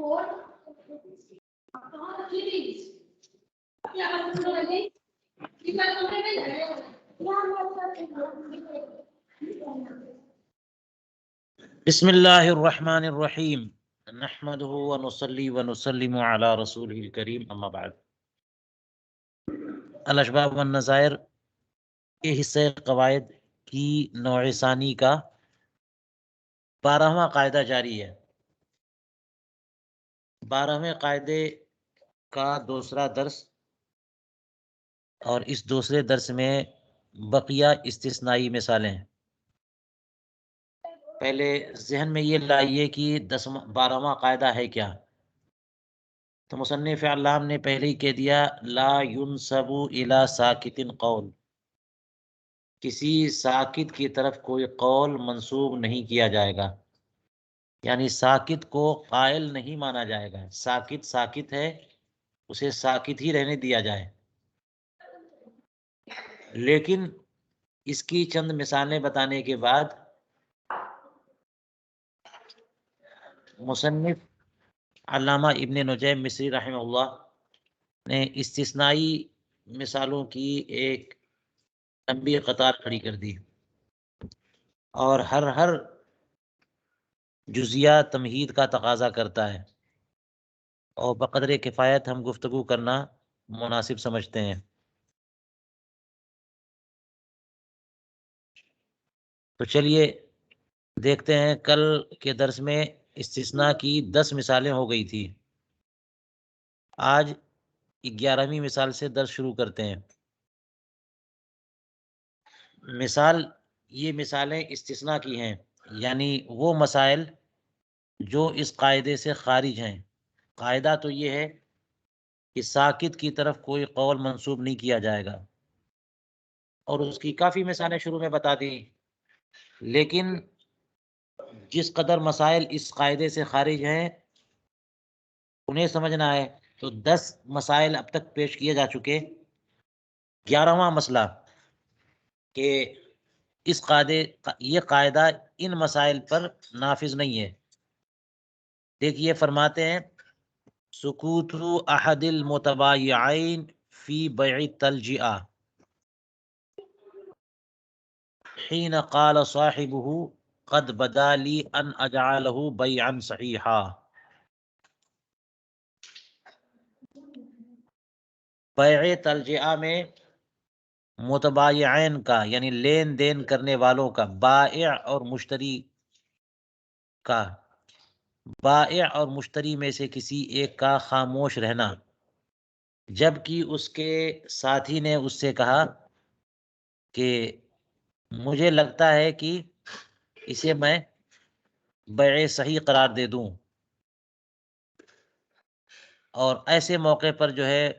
بسم اللہ الرحمن الرحیم نحمدہ ونصلی ونسلم علی رسولہ الکریم اما بعد۔ الاشباب والنظائر کے حصے قواعد کی نوع ثانی کا 12واں قاعدہ جاری ہے۔ 12ویں قاعدے کا دوسرا درس، اور اس دوسرے درس میں بقیہ استثنائی مثالیں۔ پہلے ذہن میں یہ لائیے کہ 12واں قاعدہ ہے کیا۔ تو مصنف علام نے پہلے ہی کہہ دیا لا ينسب الى ساکت قول، کسی ساکت کی طرف کوئی قول منسوب نہیں کیا جائے گا، یعنی ساکت کو قائل نہیں مانا جائے گا۔ ساکت ساکت ہے، اسے ساکت ہی رہنے دیا جائے۔ لیکن اس کی چند مثالیں بتانے کے بعد مصنف علامہ ابن نجیم مصری رحمہ اللہ نے استثنائی مثالوں کی ایک لمبی قطار کھڑی کر دی، اور ہر جزیہ تمہید کا تقاضا کرتا ہے، اور بقدر کفایت ہم گفتگو کرنا مناسب سمجھتے ہیں۔ تو چلیے دیکھتے ہیں، کل کے درس میں استثناء کی 10 مثالیں ہو گئی تھی، آج 11ویں مثال سے درس شروع کرتے ہیں۔ یہ مثالیں استثناء کی ہیں، یعنی وہ مسائل جو اس قاعدے سے خارج ہیں۔ قاعدہ تو یہ ہے کہ ساکت کی طرف کوئی قول منسوب نہیں کیا جائے گا، اور اس کی کافی مثالیں شروع میں بتا دی، لیکن جس قدر مسائل اس قاعدے سے خارج ہیں انہیں سمجھنا ہے۔ تو 10 مسائل اب تک پیش کیے جا چکے۔ 11واں مسئلہ کہ یہ قاعدہ ان مسائل پر نافذ نہیں ہے۔ دیکھیے فرماتے ہیں سکوت احد المتبایعین فی بیع التلجئہ حین قال صاحبہ قد بدا لی ان اجعلہ بیعا صحیحا۔ بیع تلجئہ میں متبایعین کا یعنی لین دین کرنے والوں کا، بائع اور مشتری کا، بائع اور مشتری میں سے کسی ایک کا خاموش رہنا، جبکہ اس کے ساتھی نے اس سے کہا کہ مجھے لگتا ہے کہ اسے میں بیع صحیح قرار دے دوں، اور ایسے موقع پر جو ہے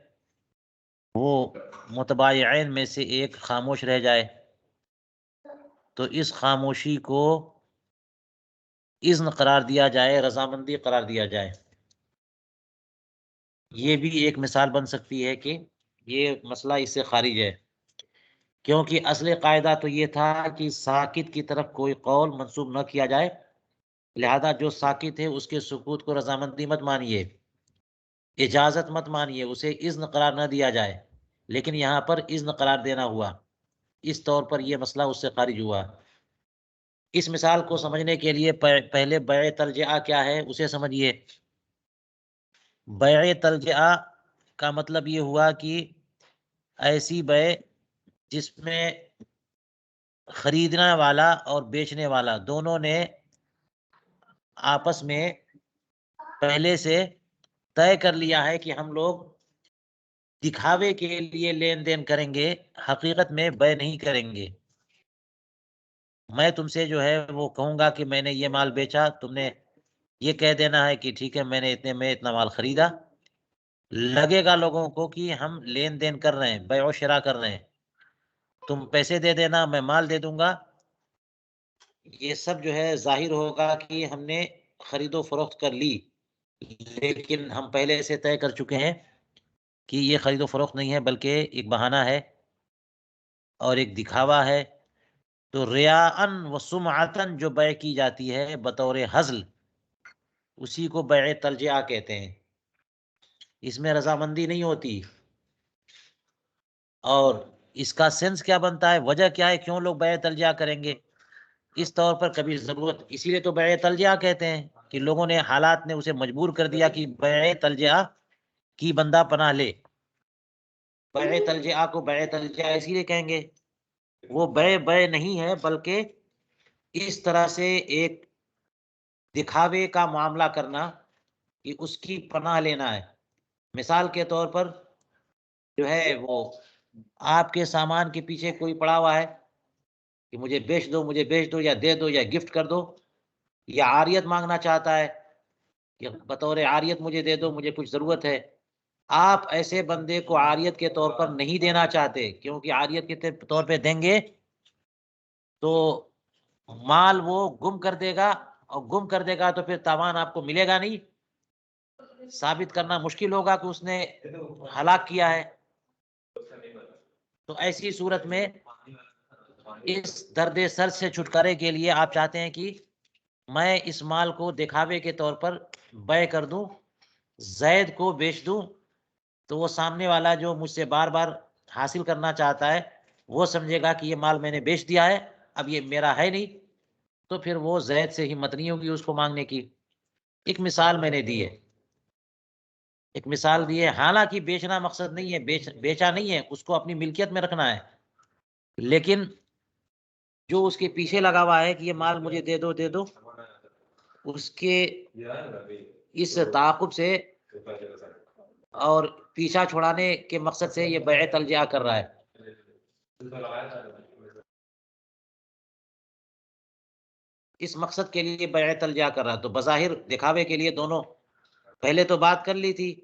وہ متبایعین میں سے ایک خاموش رہ جائے، تو اس خاموشی کو اذن قرار دیا جائے، رضامندی قرار دیا جائے۔ یہ بھی ایک مثال بن سکتی ہے کہ یہ مسئلہ اس سے خارج ہے، کیونکہ اصل قاعدہ تو یہ تھا کہ ساکت کی طرف کوئی قول منسوب نہ کیا جائے، لہذا جو ساکت ہے اس کے سکوت کو رضامندی مت مانیے، اجازت مت مانیے، اسے اذن قرار نہ دیا جائے۔ لیکن یہاں پر اذن قرار دینا ہوا، اس طور پر یہ مسئلہ اس سے خارج ہوا۔ اس مثال کو سمجھنے کے لیے پہلے بیع تلجئہ کیا ہے اسے سمجھیے۔ بیع تلجئہ کا مطلب یہ ہوا کہ ایسی بیع جس میں خریدنے والا اور بیچنے والا دونوں نے آپس میں پہلے سے طے کر لیا ہے کہ ہم لوگ دکھاوے کے لیے لین دین کریں گے، حقیقت میں بیع نہیں کریں گے۔ میں تم سے جو ہے وہ کہوں گا کہ میں نے یہ مال بیچا، تم نے یہ کہہ دینا ہے کہ ٹھیک ہے میں نے اتنا مال خریدا، لگے گا لوگوں کو کہ ہم لین دین کر رہے ہیں، بیع و شراء کر رہے ہیں، تم پیسے دے دینا میں مال دے دوں گا۔ یہ سب جو ہے ظاہر ہوگا کہ ہم نے خرید و فروخت کر لی، لیکن ہم پہلے سے طے کر چکے ہیں کہ یہ خرید و فروخت نہیں ہے بلکہ ایک بہانہ ہے اور ایک دکھاوا ہے۔ تو ریاءً و سمعتاً جو بیع کی جاتی ہے بطور ہزل، اسی کو بیع تلجیہ کہتے ہیں، اس میں رضامندی نہیں ہوتی۔ اور اس کا سینس کیا بنتا ہے، وجہ کیا ہے کیوں لوگ بیع تلجیہ کریں گے؟ اس طور پر کبھی ضرورت، اسی لیے تو بیع تلجیہ کہتے ہیں کہ لوگوں نے، حالات نے اسے مجبور کر دیا کہ بیع تلجیہ کی بندہ پناہ لے۔ بیع تلجیہ کو بیع تلجیہ اسی لیے کہیں گے، وہ بیع نہیں ہے بلکہ اس طرح سے ایک دکھاوے کا معاملہ کرنا کہ اس کی پناہ لینا ہے۔ مثال کے طور پر جو ہے وہ آپ کے سامان کے پیچھے کوئی پڑا ہوا ہے کہ مجھے بیچ دو، مجھے بیچ دو، یا دے دو، یا گفٹ کر دو، یا عاریت مانگنا چاہتا ہے کہ بطور عاریت مجھے دے دو، مجھے کچھ ضرورت ہے۔ آپ ایسے بندے کو عاریت کے طور پر نہیں دینا چاہتے، کیونکہ عاریت کے طور پہ دیں گے تو مال وہ گم کر دے گا، اور گم کر دے گا تو پھر تاوان آپ کو ملے گا نہیں، ثابت کرنا مشکل ہوگا کہ اس نے ہلاک کیا ہے۔ تو ایسی صورت میں اس درد سر سے چھٹکارے کے لیے آپ چاہتے ہیں کہ میں اس مال کو دکھاوے کے طور پر بیع کر دوں، زید کو بیچ دوں، تو وہ سامنے والا جو مجھ سے بار بار حاصل کرنا چاہتا ہے وہ سمجھے گا کہ یہ مال میں نے بیچ دیا ہے، اب یہ میرا ہے نہیں، تو پھر وہ زید سے ہمت نہیں ہوگی اس کو مانگنے کی۔ ایک مثال میں نے دی ہے، ایک مثال دی ہے، حالانکہ بیچنا مقصد نہیں ہے، بیچا نہیں ہے، اس کو اپنی ملکیت میں رکھنا ہے، لیکن جو اس کے پیچھے لگا ہوا ہے کہ یہ مال مجھے دے دو دے دو، اس کے اس تعاقب سے اور پیچھا چھڑانے کے مقصد سے یہ بیع تلجیہ کر رہا ہے۔ اس مقصد کے لیے بیع تلجیہ کر رہا ہے، تو بظاہر دکھاوے کے لیے دونوں پہلے تو بات کر لی تھی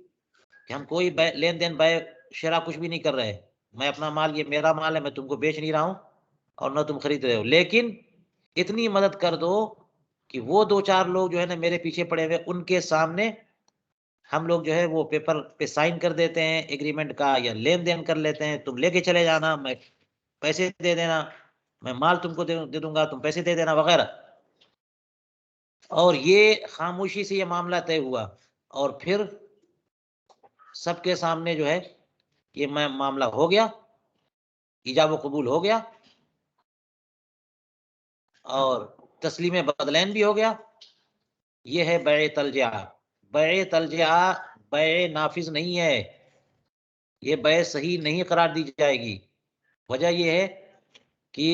کہ ہم کوئی لین دین بیع شرا کچھ بھی نہیں کر رہے، میں اپنا مال، یہ میرا مال ہے، میں تم کو بیچ نہیں رہا ہوں اور نہ تم خرید رہے ہو، لیکن اتنی مدد کر دو کہ وہ دو چار لوگ جو ہے نا میرے پیچھے پڑے ہوئے، ان کے سامنے ہم لوگ جو ہے وہ پیپر پہ سائن کر دیتے ہیں ایگریمنٹ کا، یا لین دین کر لیتے ہیں، تم لے کے چلے جانا، میں پیسے دے دینا، میں مال تم کو دے دوں گا، تم پیسے دے دینا وغیرہ۔ اور یہ خاموشی سے یہ معاملہ طے ہوا، اور پھر سب کے سامنے جو ہے یہ معاملہ ہو گیا، ایجاب و قبول ہو گیا، اور تسلیم بدلین بھی ہو گیا۔ یہ ہے بیع تلجیہ۔ بیع تلجیہ بیع نافذ نہیں ہے، یہ بیع صحیح نہیں قرار دی جائے گی۔ وجہ یہ ہے کہ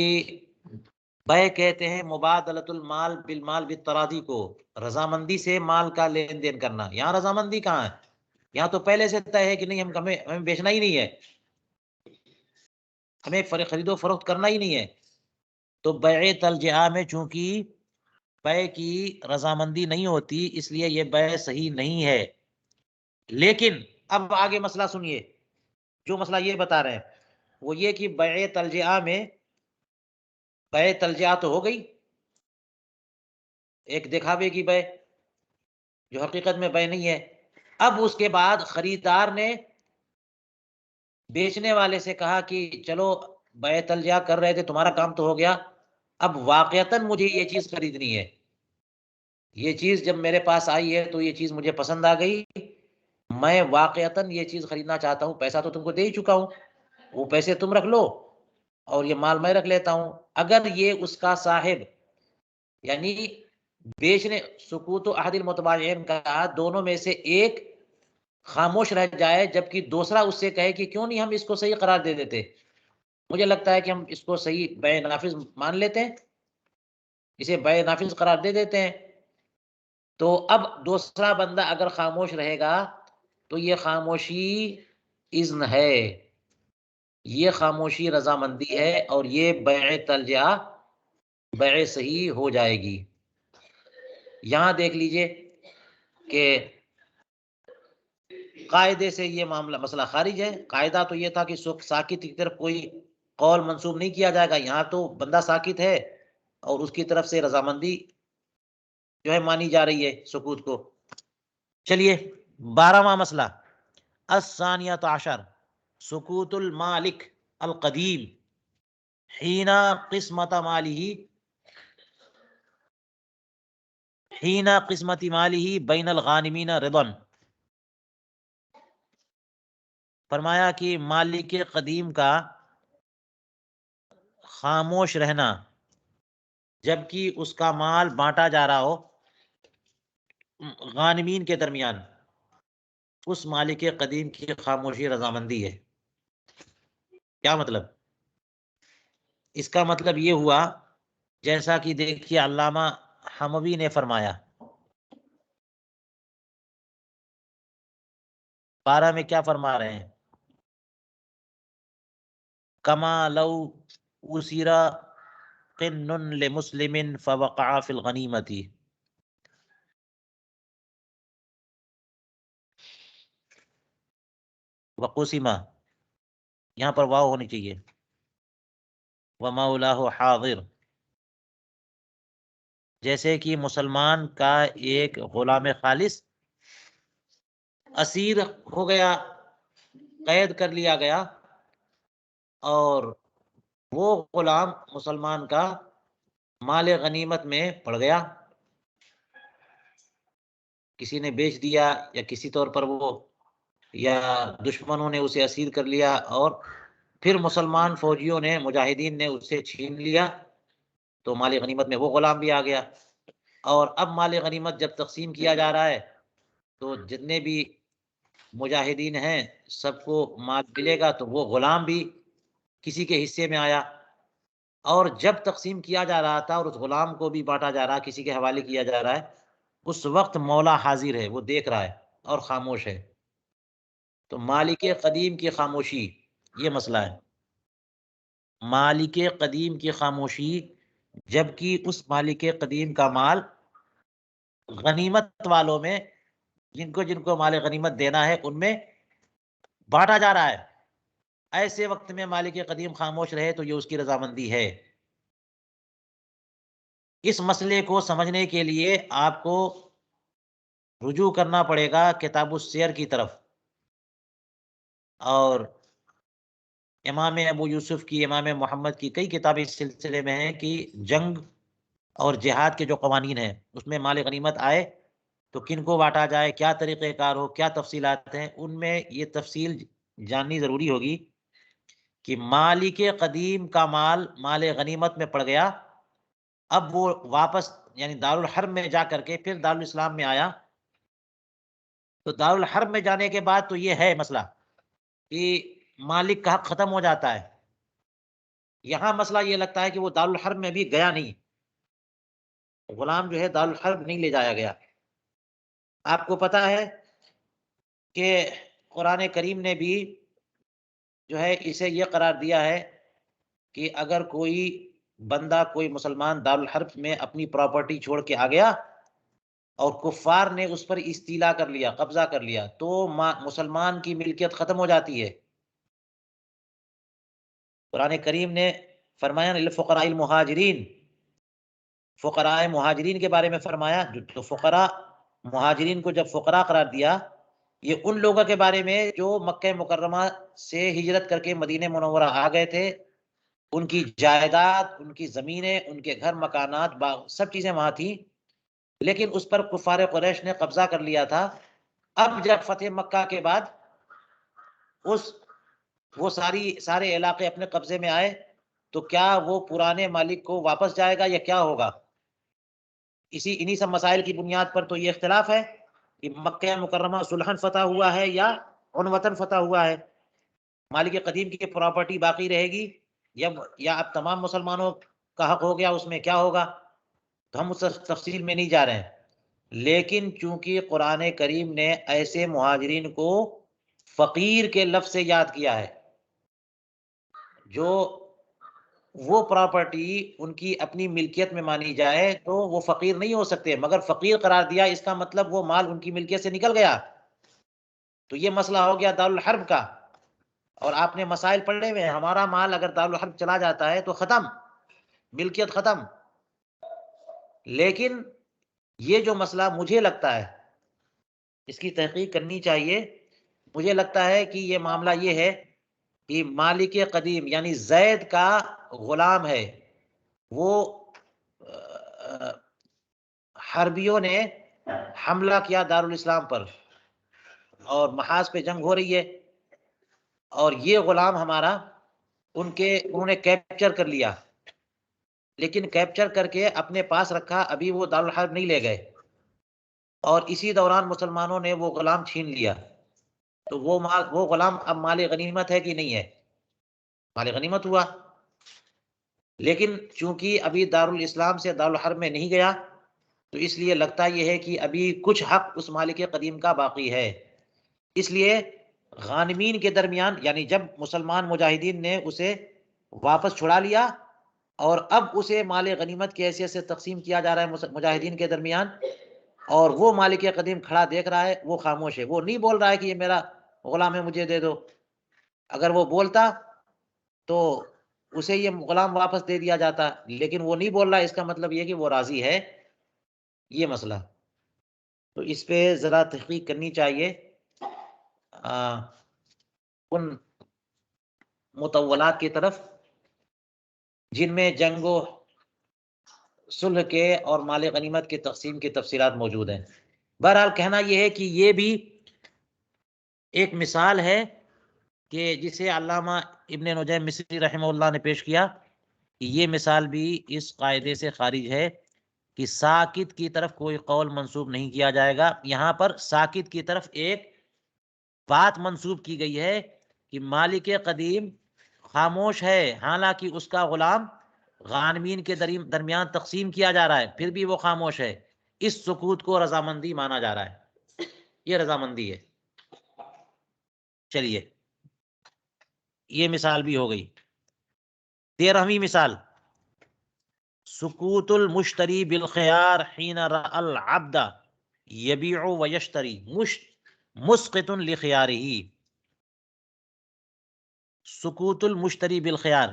بیع کہتے ہیں مبادلۃ المال بالمال بالتراضی کو، رضامندی سے مال کا لین دین کرنا۔ یہاں رضامندی کہاں ہے؟ یہاں تو پہلے سے طے ہے کہ نہیں، ہمیں بیچنا ہی نہیں ہے، ہمیں خرید و فروخت کرنا ہی نہیں ہے۔ تو بیع تلجیہ میں چونکہ بیع کی رضامندی نہیں ہوتی، اس لیے یہ بیع صحیح نہیں ہے۔ لیکن اب آگے مسئلہ سنیے، جو مسئلہ یہ بتا رہے ہیں وہ یہ کہ بیع تلجیہ میں، بیع تلجیہ تو ہو گئی ایک دکھاوے کی بیع جو حقیقت میں بیع نہیں ہے، اب اس کے بعد خریدار نے بیچنے والے سے کہا کہ چلو بیع تلجیہ کر رہے تھے، تمہارا کام تو ہو گیا، اب واقعتاً مجھے یہ چیز خریدنی ہے، یہ چیز جب میرے پاس آئی ہے تو یہ چیز مجھے پسند آ گئی، میں واقعتاً یہ چیز خریدنا چاہتا ہوں، پیسہ تو تم کو دے ہی چکا ہوں، وہ پیسے تم رکھ لو اور یہ مال میں رکھ لیتا ہوں۔ اگر یہ اس کا صاحب، یعنی بیچنے، سکوت و احد المتباعین کا، دونوں میں سے ایک خاموش رہ جائے جبکہ دوسرا اس سے کہے کہ کیوں نہیں ہم اس کو صحیح قرار دے دیتے، مجھے لگتا ہے کہ ہم اس کو صحیح بیع نافذ مان لیتے ہیں، اسے بیع نافذ قرار دے دیتے ہیں، تو اب دوسرا بندہ اگر خاموش رہے گا تو یہ خاموشی اذن ہے، یہ خاموشی رضامندی ہے، اور یہ بیع تلجیہ بیع صحیح ہو جائے گی۔ یہاں دیکھ لیجئے کہ قاعدے سے یہ معاملہ مسئلہ خارج ہے۔ قاعدہ تو یہ تھا کہ ساکت کی طرف کوئی قول منسوب نہیں کیا جائے گا، یہاں تو بندہ ساکت ہے اور اس کی طرف سے رضامندی جو ہے مانی جا رہی ہے سکوت کو۔ چلیے 12واں مسئلہ، الثانیۃ عشر سکوت المالک القدیم حین قسمت مالہ حین قسمت مالہ بین الغانمین رضن، فرمایا کہ مالک قدیم کا خاموش رہنا جبکہ اس کا مال بانٹا جا رہا ہو غانمین کے درمیان، اس مالک قدیم کی خاموشی رضامندی ہے۔ کیا مطلب؟ اس کا مطلب یہ ہوا، جیسا کہ دیکھیے علامہ حموی نے فرمایا 12 میں کیا فرما رہے ہیں؟ کما لو اسیرا قن لمسلم فوقع فی الغنیمت، وقسمہ، یہاں پر واو ہونی چاہیے، ومولاہ حاضر، جیسے کہ مسلمان کا ایک غلام خالص اسیر ہو گیا، قید کر لیا گیا، اور وہ غلام مسلمان کا مال غنیمت میں پڑ گیا، کسی نے بیچ دیا یا کسی طور پر وہ، یا دشمنوں نے اسے اسیر کر لیا، اور پھر مسلمان فوجیوں نے، مجاہدین نے اسے چھین لیا، تو مال غنیمت میں وہ غلام بھی آ گیا۔ اور اب مال غنیمت جب تقسیم کیا جا رہا ہے تو جتنے بھی مجاہدین ہیں سب کو مال ملے گا، تو وہ غلام بھی کسی کے حصے میں آیا۔ اور جب تقسیم کیا جا رہا تھا اور اس غلام کو بھی بانٹا جا رہا، کسی کے حوالے کیا جا رہا ہے، اس وقت مولا حاضر ہے، وہ دیکھ رہا ہے اور خاموش ہے۔ تو مالک قدیم کی خاموشی، یہ مسئلہ ہے، مالک قدیم کی خاموشی، جبکہ اس مالک قدیم کا مال غنیمت والوں میں، جن کو مال غنیمت دینا ہے ان میں بانٹا جا رہا ہے، ایسے وقت میں مالک قدیم خاموش رہے تو یہ اس کی رضامندی ہے۔ اس مسئلے کو سمجھنے کے لیے آپ کو رجوع کرنا پڑے گا کتاب السیر کی طرف، اور امام ابو یوسف کی، امام محمد کی کئی کتابیں اس سلسلے میں ہیں کہ جنگ اور جہاد کے جو قوانین ہیں اس میں مال غنیمت آئے تو کن کو بانٹا جائے، کیا طریقہ کار ہو، کیا تفصیلات ہیں، ان میں یہ تفصیل جاننی ضروری ہوگی کہ مالک قدیم کا مال مال غنیمت میں پڑ گیا، اب وہ واپس یعنی دارالحرب میں جا کر کے پھر دارالاسلام میں آیا، تو دارالحرب میں جانے کے بعد تو یہ ہے مسئلہ کہ مالک کا حق ختم ہو جاتا ہے۔ یہاں مسئلہ یہ لگتا ہے کہ وہ دارالحرب میں بھی گیا نہیں، غلام جو ہے دارالحرب نہیں لے جایا گیا۔ آپ کو پتا ہے کہ قرآن کریم نے بھی جو ہے اسے یہ قرار دیا ہے کہ اگر کوئی بندہ، کوئی مسلمان دارالحرب میں اپنی پراپرٹی چھوڑ کے آ گیا اور کفار نے اس پر استیلا کر لیا، قبضہ کر لیا، تو مسلمان کی ملکیت ختم ہو جاتی ہے۔ قرآن کریم نے فرمایا للفقراء المہاجرین، فقراء مہاجرین کے بارے میں فرمایا، جو فقراء مہاجرین کو جب فقراء قرار دیا، یہ ان لوگوں کے بارے میں جو مکہ مکرمہ سے ہجرت کر کے مدینہ منورہ آ گئے تھے، ان کی جائیداد، ان کی زمینیں، ان کے گھر مکانات، باغ، سب چیزیں وہاں تھیں، لیکن اس پر کفار قریش نے قبضہ کر لیا تھا۔ اب جب فتح مکہ کے بعد وہ سارے علاقے اپنے قبضے میں آئے، تو کیا وہ پرانے مالک کو واپس جائے گا یا کیا ہوگا؟ انہی سب مسائل کی بنیاد پر تو یہ اختلاف ہے کہ مکہ مکرمہ صلحاً فتح ہوا ہے یا عنوتاً فتح ہوا ہے، مالک قدیم کی پراپرٹی باقی رہے گی یا اب تمام مسلمانوں کا حق ہو گیا، اس میں کیا ہوگا؟ تو ہم اس تفصیل میں نہیں جا رہے ہیں، لیکن چونکہ قرآن کریم نے ایسے مہاجرین کو فقیر کے لفظ سے یاد کیا ہے، جو وہ پراپرٹی ان کی اپنی ملکیت میں مانی جائے تو وہ فقیر نہیں ہو سکتے، مگر فقیر قرار دیا، اس کا مطلب وہ مال ان کی ملکیت سے نکل گیا۔ تو یہ مسئلہ ہو گیا دارالحرب کا، اور آپ نے مسائل پڑھے ہوئے ہیں، ہمارا مال اگر دارالحرب چلا جاتا ہے تو ختم، ملکیت ختم۔ لیکن یہ جو مسئلہ مجھے لگتا ہے اس کی تحقیق کرنی چاہیے، مجھے لگتا ہے کہ یہ معاملہ یہ ہے کہ مالک قدیم یعنی زید کا غلام ہے، وہ حربیوں نے حملہ کیا دارالاسلام پر اور محاذ پہ جنگ ہو رہی ہے، اور یہ غلام ہمارا انہوں نے کیپچر کر لیا، لیکن کیپچر کر کے اپنے پاس رکھا، ابھی وہ دارالحرب نہیں لے گئے، اور اسی دوران مسلمانوں نے وہ غلام چھین لیا، تو وہ غلام اب مال غنیمت ہے کہ نہیں ہے؟ مال غنیمت ہوا، لیکن چونکہ ابھی دارالاسلام سے دارالحرب میں نہیں گیا، تو اس لیے لگتا یہ ہے کہ ابھی کچھ حق اس مالک قدیم کا باقی ہے۔ اس لیے غانمین کے درمیان، یعنی جب مسلمان مجاہدین نے اسے واپس چھڑا لیا اور اب اسے مال غنیمت کی حیثیت سے تقسیم کیا جا رہا ہے مجاہدین کے درمیان، اور وہ مالک قدیم کھڑا دیکھ رہا ہے، وہ خاموش ہے، وہ نہیں بول رہا ہے کہ یہ میرا غلام ہے مجھے دے دو۔ اگر وہ بولتا تو اسے یہ غلام واپس دے دیا جاتا، لیکن وہ نہیں بول رہا، اس کا مطلب یہ کہ وہ راضی ہے۔ یہ مسئلہ تو اس پہ ذرا تحقیق کرنی چاہیے، ان مطولات کی طرف جن میں جنگ و صلح کے اور مال غنیمت کے تقسیم کی تفصیلات موجود ہیں۔ بہرحال کہنا یہ ہے کہ یہ بھی ایک مثال ہے کہ جسے علامہ ابن نجیم مصری رحمہ اللہ نے پیش کیا، کہ یہ مثال بھی اس قاعدے سے خارج ہے کہ ساکت کی طرف کوئی قول منسوب نہیں کیا جائے گا۔ یہاں پر ساکت کی طرف ایک بات منسوب کی گئی ہے کہ مالک قدیم خاموش ہے، حالانکہ اس کا غلام غانمین کے درمیان تقسیم کیا جا رہا ہے، پھر بھی وہ خاموش ہے۔ اس سکوت کو رضامندی مانا جا رہا ہے، یہ رضامندی ہے۔ چلیے، یہ مثال بھی ہو گئی۔ 13ویں مثال، سکوت المشتری بالخیار حین رأى العبد یبیع و یشتری مسقط لخیارہ۔ سکوت المشتری بالخیار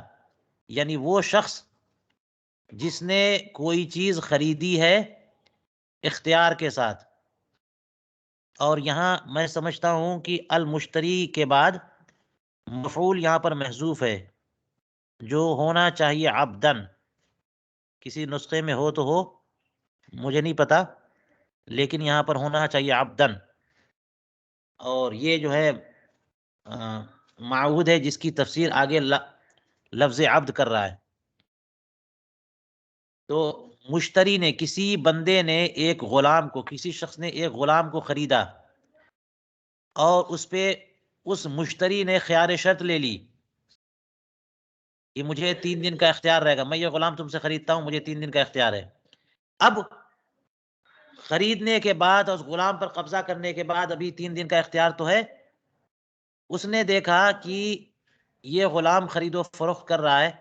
یعنی وہ شخص جس نے کوئی چیز خریدی ہے اختیار کے ساتھ، اور یہاں میں سمجھتا ہوں کہ المشتری کے بعد مفعول یہاں پر محذوف ہے، جو ہونا چاہیے عبدن، کسی نسخے میں ہو تو ہو، مجھے نہیں پتا، لیکن یہاں پر ہونا چاہیے عبدن، اور یہ جو ہے معہود ہے جس کی تفسیر آگے لفظ عبد کر رہا ہے۔ تو مشتری نے، کسی بندے نے ایک غلام کو، کسی شخص نے ایک غلام کو خریدا، اور اس پہ اس مشتری نے خیار شرط لے لی کہ مجھے 3 دن کا اختیار رہے گا، میں یہ غلام تم سے خریدتا ہوں، مجھے 3 دن کا اختیار ہے۔ اب خریدنے کے بعد اور اس غلام پر قبضہ کرنے کے بعد ابھی 3 دن کا اختیار تو ہے، اس نے دیکھا کہ یہ غلام خرید و فروخت کر رہا ہے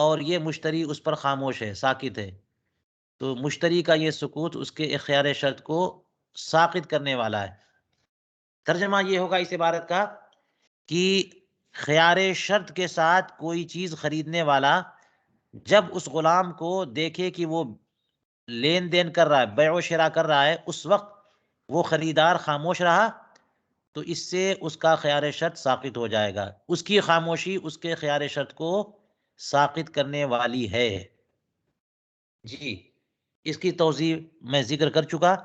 اور یہ مشتری اس پر خاموش ہے، ساکت ہے، تو مشتری کا یہ سکوت اس کے اختیار شرط کو ساقط کرنے والا ہے۔ ترجمہ یہ ہوگا اس عبارت کا کہ خیار شرط کے ساتھ کوئی چیز خریدنے والا جب اس غلام کو دیکھے کہ وہ لین دین کر رہا ہے، بیع و شراء کر رہا ہے، اس وقت وہ خریدار خاموش رہا، تو اس سے اس کا خیار شرط ساقط ہو جائے گا۔ اس کی خاموشی اس کے خیار شرط کو ساقط کرنے والی ہے۔ جی، اس کی توضیح میں ذکر کر چکا،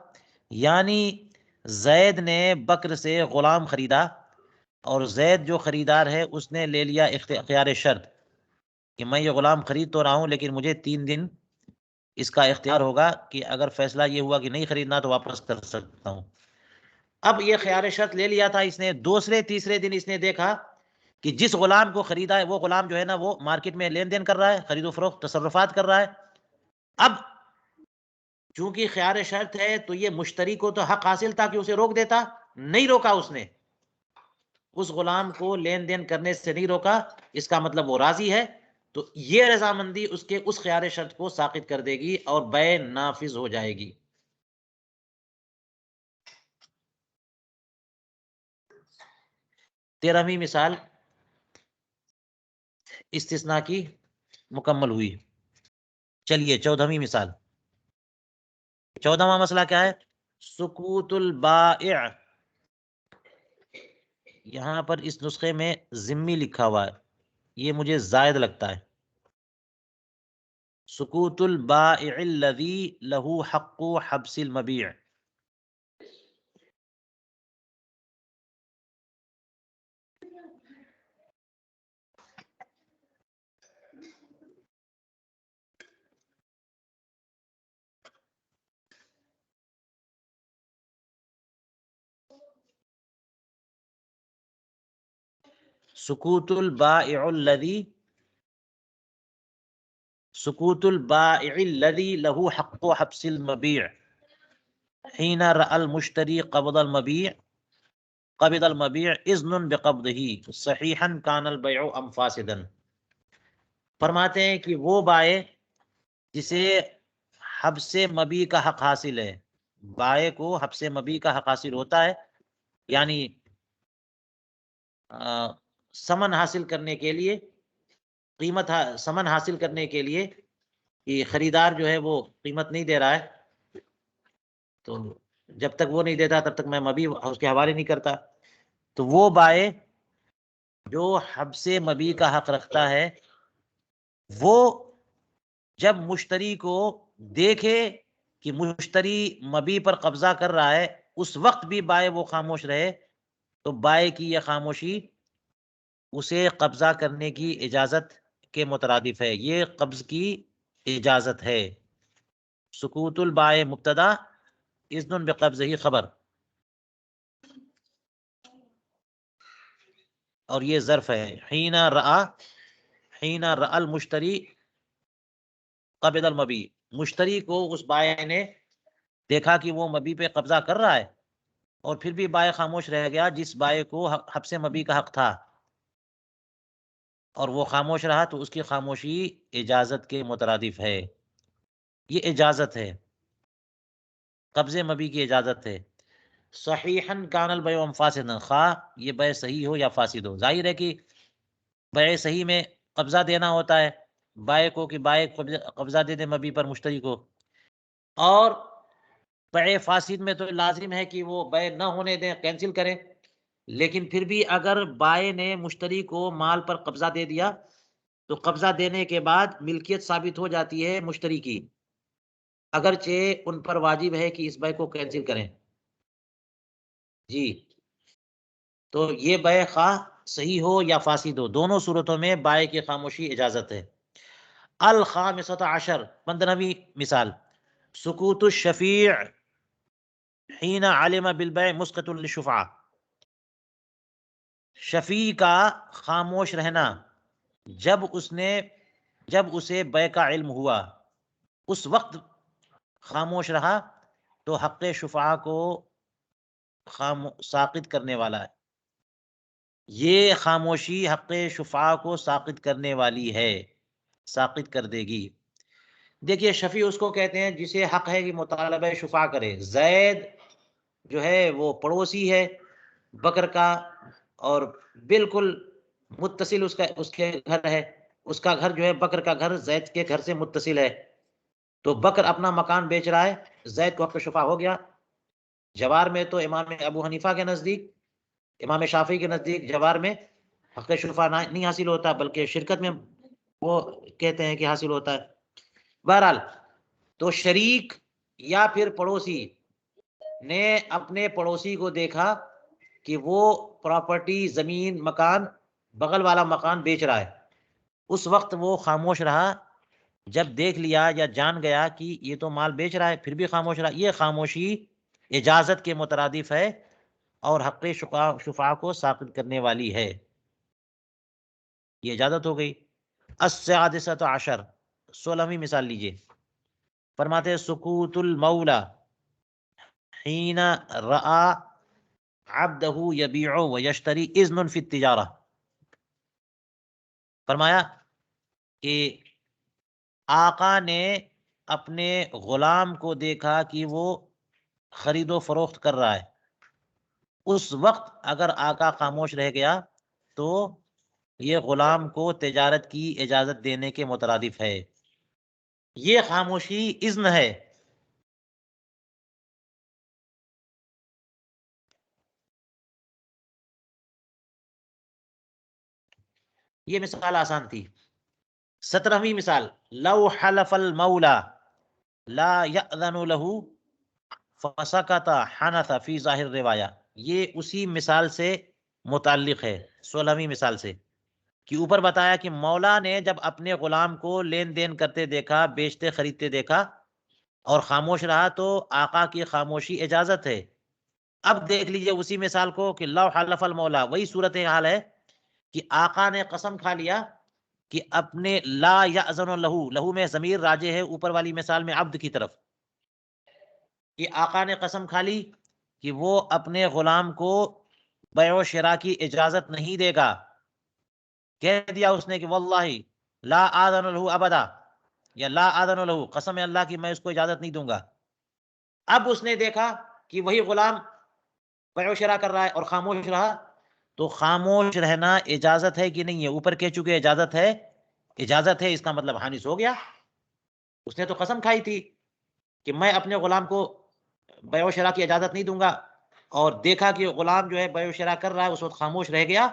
یعنی زید نے بکر سے غلام خریدا، اور زید جو خریدار ہے اس نے لے لیا اختیار شرط کہ میں یہ غلام خرید تو رہا ہوں، لیکن مجھے 3 دن اس کا اختیار ہوگا کہ اگر فیصلہ یہ ہوا کہ نہیں خریدنا تو واپس کر سکتا ہوں۔ اب یہ خیار شرط لے لیا تھا اس نے، دوسرے تیسرے دن اس نے دیکھا کہ جس غلام کو خریدا ہے وہ غلام جو ہے نا وہ مارکیٹ میں لین دین کر رہا ہے، خرید و فروخت تصرفات کر رہا ہے۔ اب چونکہ خیار شرط ہے تو یہ مشتری کو تو حق حاصل تھا کہ اسے روک دیتا، نہیں روکا، اس نے اس غلام کو لین دین کرنے سے نہیں روکا، اس کا مطلب وہ راضی ہے، تو یہ رضامندی اس کے اس خیار شرط کو ساقط کر دے گی اور بیع نافذ ہو جائے گی۔ 13ویں مثال استثناء کی مکمل ہوئی۔ چلیے 14ویں مثال۔ 14واں مسئلہ کیا ہے؟ سکوت البائع۔ یہاں پر اس نسخے میں ذمی لکھا ہوا ہے، یہ مجھے زائد لگتا ہے، سکوت البائع الذی لہ حق حبس المبیع. سکوت البائع الذی لہ حق حبس المبیع حین رأى المشتری قبض المبیع اذن بقبضہ صحیحا کان البیع ام فاسدا. فرماتے ہیں کہ وہ بائع جسے حبس مبیع کا حق حاصل ہے، بائع کو حبس مبیع کا حق حاصل ہوتا ہے، یعنی سمن حاصل کرنے کے لیے، سمن حاصل کرنے کے لیے کہ خریدار جو ہے وہ قیمت نہیں دے رہا ہے، تو جب تک وہ نہیں دیتا تب تک میں مبیع اس کے حوالے نہیں کرتا. تو وہ بائع جو حبس مبیع کا حق رکھتا ہے، وہ جب مشتری کو دیکھے کہ مشتری مبیع پر قبضہ کر رہا ہے، اس وقت بھی بائع وہ خاموش رہے، تو بائع کی یہ خاموشی اسے قبضہ کرنے کی اجازت کے مترادف ہے، یہ قبض کی اجازت ہے. سکوت البائع مبتدا، اذن بقبضہ خبر، اور یہ ظرف ہے. حین رأى المشتری قبض المبیع، مشتری کو اس بائع نے دیکھا کہ وہ مبیع پہ قبضہ کر رہا ہے، اور پھر بھی بائع خاموش رہ گیا جس بائع کو حبس مبیع کا حق تھا، اور وہ خاموش رہا، تو اس کی خاموشی اجازت کے مترادف ہے. یہ اجازت ہے، قبض مبیع کی اجازت ہے. صحیحا کان البیع ام فاسدا، خواہ یہ بیع صحیح ہو یا فاسد ہو. ظاہر ہے کہ بیع صحیح میں قبضہ دینا ہوتا ہے بائع کو، کہ بائع قبضہ دے دے مبیع پر مشتری کو، اور بیع فاسد میں تو لازم ہے کہ وہ بیع نہ ہونے دیں، کینسل کریں. لیکن پھر بھی اگر بائع نے مشتری کو مال پر قبضہ دے دیا، تو قبضہ دینے کے بعد ملکیت ثابت ہو جاتی ہے مشتری کی، اگرچہ ان پر واجب ہے کہ اس بیع کو کینسل کریں. جی، تو یہ بیع خواہ صحیح ہو یا فاسد ہو، دونوں صورتوں میں بائع کی خاموشی اجازت ہے. الخامسۃ عشر، 15ویں مثال، سکوت الشفیع حین علم بالبیع مسقط للشفعہ. شفیع کا خاموش رہنا جب اسے بیع کا علم ہوا، اس وقت خاموش رہا تو حق شفعہ کو ساقط کرنے والا ہے. یہ خاموشی حق شفعہ کو ساقط کرنے والی ہے، ساقط کر دے گی. دیکھیے، شفیع اس کو کہتے ہیں جسے حق ہے کہ مطالبہ شفعہ کرے. زید جو ہے وہ پڑوسی ہے بکر کا، اور بالکل متصل اس کے گھر ہے، اس کا گھر جو ہے، بکر کا گھر زید کے گھر سے متصل ہے. تو بکر اپنا مکان بیچ رہا ہے، زید کو حق شفعہ ہو گیا. جوار میں تو امام ابو حنیفہ کے نزدیک، امام شافعی کے نزدیک جوار میں حق شفعہ نہیں حاصل ہوتا، بلکہ شرکت میں وہ کہتے ہیں کہ حاصل ہوتا ہے. بہرحال، تو شریک یا پھر پڑوسی نے اپنے پڑوسی کو دیکھا کہ وہ پراپرٹی، زمین، مکان، بغل والا مکان بیچ رہا ہے، اس وقت وہ خاموش رہا. جب دیکھ لیا یا جان گیا کہ یہ تو مال بیچ رہا ہے، پھر بھی خاموش رہا، یہ خاموشی اجازت کے مترادف ہے اور حق شفعہ کو ساقط کرنے والی ہے. یہ اجازت ہو گئی. السادسۃ عشر، 16ویں مثال لیجئے. فرماتے سکوت المولا حین رأى عبدہ یبیع ویشتری اذن فی التجارہ. فرمایا کہ آقا نے اپنے غلام کو دیکھا کہ وہ خرید و فروخت کر رہا ہے، اس وقت اگر آقا خاموش رہ گیا تو یہ غلام کو تجارت کی اجازت دینے کے مترادف ہے. یہ خاموشی اذن ہے. یہ مثال آسان تھی. 17ویں مثال، لو حلف المولا لا یأذن له فسکت حنث فی ظاہر روایہ، یہ اسی مثال سے متعلق ہے، 16ویں مثال سے، کہ اوپر بتایا کہ مولا نے جب اپنے غلام کو لین دین کرتے دیکھا، بیچتے خریدتے دیکھا اور خاموش رہا تو آقا کی خاموشی اجازت ہے۔ اب دیکھ لیجئے اسی مثال کو کہ لو حلف المولا، وہی صورتحال ہے کہ آقا نے قسم کھا لیا کہ اپنے لا یأذن لہو، لہو میں ضمیر راجع ہے اوپر والی مثال میں عبد کی طرف، کہ آقا نے قسم کھا لی کہ وہ اپنے غلام کو بیع و شراء کی اجازت نہیں دے گا، کہہ دیا اس نے کہ واللہ لا آذن لہو ابدا، یا لا آذن لہو، قسم ہے اللہ کی میں اس کو اجازت نہیں دوں گا۔ اب اس نے دیکھا کہ وہی غلام بیع و شراء کر رہا ہے اور خاموش رہا، تو خاموش رہنا اجازت ہے کہ نہیں ہے؟ اوپر کہہ چکے اجازت ہے، اجازت ہے، اس کا مطلب حانث ہو گیا۔ اس نے تو قسم کھائی تھی کہ میں اپنے غلام کو بیع و شراء کی اجازت نہیں دوں گا، اور دیکھا کہ غلام جو ہے بیع و شراء کر رہا ہے، اس وقت خاموش رہ گیا۔